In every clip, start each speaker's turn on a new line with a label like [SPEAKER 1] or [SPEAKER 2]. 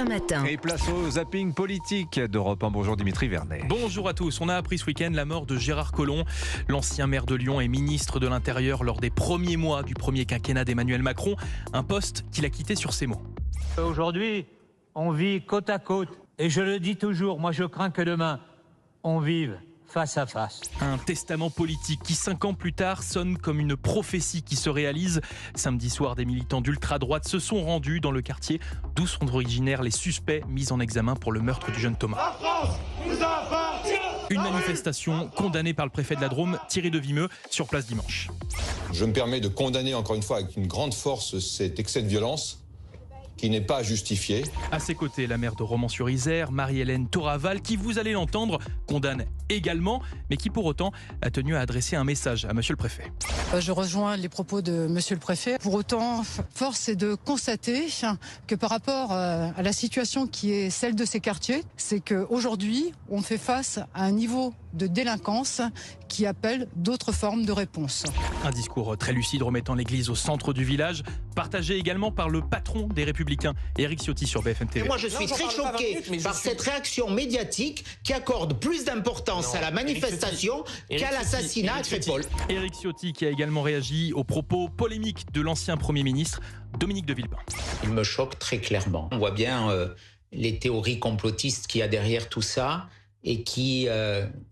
[SPEAKER 1] Europe 1 matin.
[SPEAKER 2] Et place au zapping politique d'Europe 1. Bonjour Dimitri Vernet.
[SPEAKER 3] Bonjour à tous. On a appris ce week-end la mort de Gérard Collomb, l'ancien maire de Lyon et ministre de l'Intérieur lors des premiers mois du premier quinquennat d'Emmanuel Macron. Un poste qu'il a quitté sur ces mots.
[SPEAKER 4] Aujourd'hui, on vit côte à côte. Et je le dis toujours, moi je crains que demain, on vive face à face.
[SPEAKER 3] Un testament politique qui, 5 ans plus tard, sonne comme une prophétie qui se réalise. Samedi soir, des militants d'ultra-droite se sont rendus dans le quartier d'où sont originaires les suspects mis en examen pour le meurtre du jeune Thomas.
[SPEAKER 5] La France nous appartient.
[SPEAKER 3] Une manifestation condamnée par le préfet de la Drôme, Thierry Devimeux, sur place dimanche.
[SPEAKER 6] Je me permets de condamner encore une fois avec une grande force cet excès de violence qui n'est pas justifié.
[SPEAKER 3] À ses côtés, la maire de Romans-sur-Isère, Marie-Hélène Toraval, qui, vous allez l'entendre, condamne également, mais qui pour autant a tenu à adresser un message à monsieur le préfet.
[SPEAKER 7] Je rejoins les propos de monsieur le préfet. Pour autant, force est de constater que par rapport à la situation qui est celle de ces quartiers, c'est qu'aujourd'hui, on fait face à un niveau de délinquance qui appelle d'autres formes de réponse.
[SPEAKER 3] Un discours très lucide remettant l'église au centre du village, partagé également par le patron des Républicains, Éric Ciotti sur BFM TV.
[SPEAKER 8] Et moi je suis très choqué par cette réaction médiatique qui accorde plus d'importance à la manifestation qu'à l'assassinat à Crépol.
[SPEAKER 3] Éric Ciotti qui a également réagi aux propos polémiques de l'ancien Premier ministre, Dominique de Villepin.
[SPEAKER 8] Il me choque très clairement. On voit bien les théories complotistes qu'il y a derrière tout ça et qui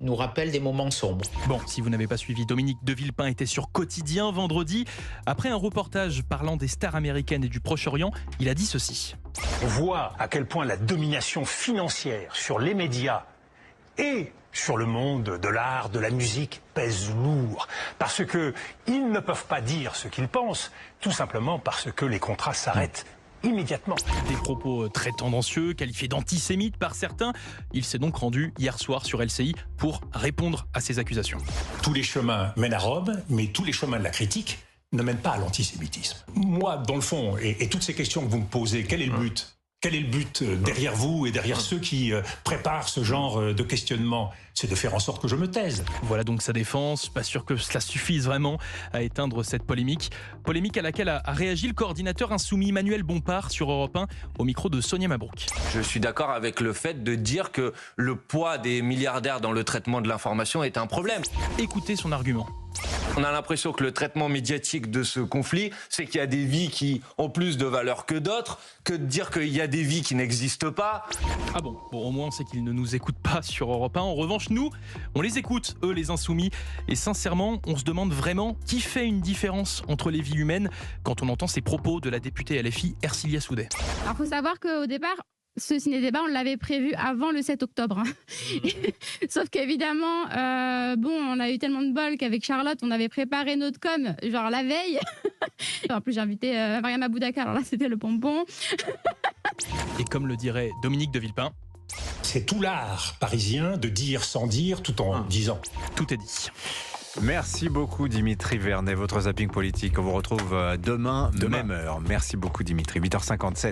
[SPEAKER 8] nous rappellent des moments sombres.
[SPEAKER 3] Bon, si vous n'avez pas suivi, Dominique de Villepin était sur Quotidien vendredi. Après un reportage parlant des stars américaines et du Proche-Orient, il a dit ceci.
[SPEAKER 9] On voit à quel point la domination financière sur les médias et sur le monde de l'art, de la musique, pèse lourd. Parce qu'ils ne peuvent pas dire ce qu'ils pensent, tout simplement parce que les contrats s'arrêtent immédiatement.
[SPEAKER 3] Des propos très tendancieux, qualifiés d'antisémites par certains. Il s'est donc rendu hier soir sur LCI pour répondre à ces accusations.
[SPEAKER 9] Tous les chemins mènent à Rome, mais tous les chemins de la critique ne mènent pas à l'antisémitisme. Moi, dans le fond, et toutes ces questions que vous me posez, quel est le but ? Quel est le but derrière vous et derrière ceux qui préparent ce genre de questionnement ? C'est de faire en sorte que je me taise.
[SPEAKER 3] Voilà donc sa défense. Pas sûr que cela suffise vraiment à éteindre cette polémique. Polémique à laquelle a réagi le coordinateur insoumis Manuel Bompard sur Europe 1 au micro de Sonia Mabrouk.
[SPEAKER 10] Je suis d'accord avec le fait de dire que le poids des milliardaires dans le traitement de l'information est un problème.
[SPEAKER 3] Écoutez son argument.
[SPEAKER 10] On a l'impression que le traitement médiatique de ce conflit, c'est qu'il y a des vies qui ont plus de valeur que d'autres, que de dire qu'il y a des vies qui n'existent pas.
[SPEAKER 3] Ah bon, au moins on sait qu'ils ne nous écoutent pas sur Europe 1. En revanche, nous, on les écoute, eux les insoumis. Et sincèrement, on se demande vraiment qui fait une différence entre les vies humaines quand on entend ces propos de la députée LFI Ercilia Soudet.
[SPEAKER 11] Alors il faut savoir qu'au départ, ce ciné-débat, on l'avait prévu avant le 7 octobre. Sauf qu'évidemment, on a eu tellement de bol qu'avec Charlotte, on avait préparé notre com, genre la veille. En plus, j'ai invité Mariam Aboudaka, alors là, c'était le pompon.
[SPEAKER 3] Et comme le dirait Dominique de Villepin,
[SPEAKER 9] c'est tout l'art parisien de dire sans dire tout en disant.
[SPEAKER 3] Tout est dit.
[SPEAKER 2] Merci beaucoup Dimitri Vernet. Votre zapping politique, on vous retrouve demain. Même heure. Merci beaucoup Dimitri. 8h57.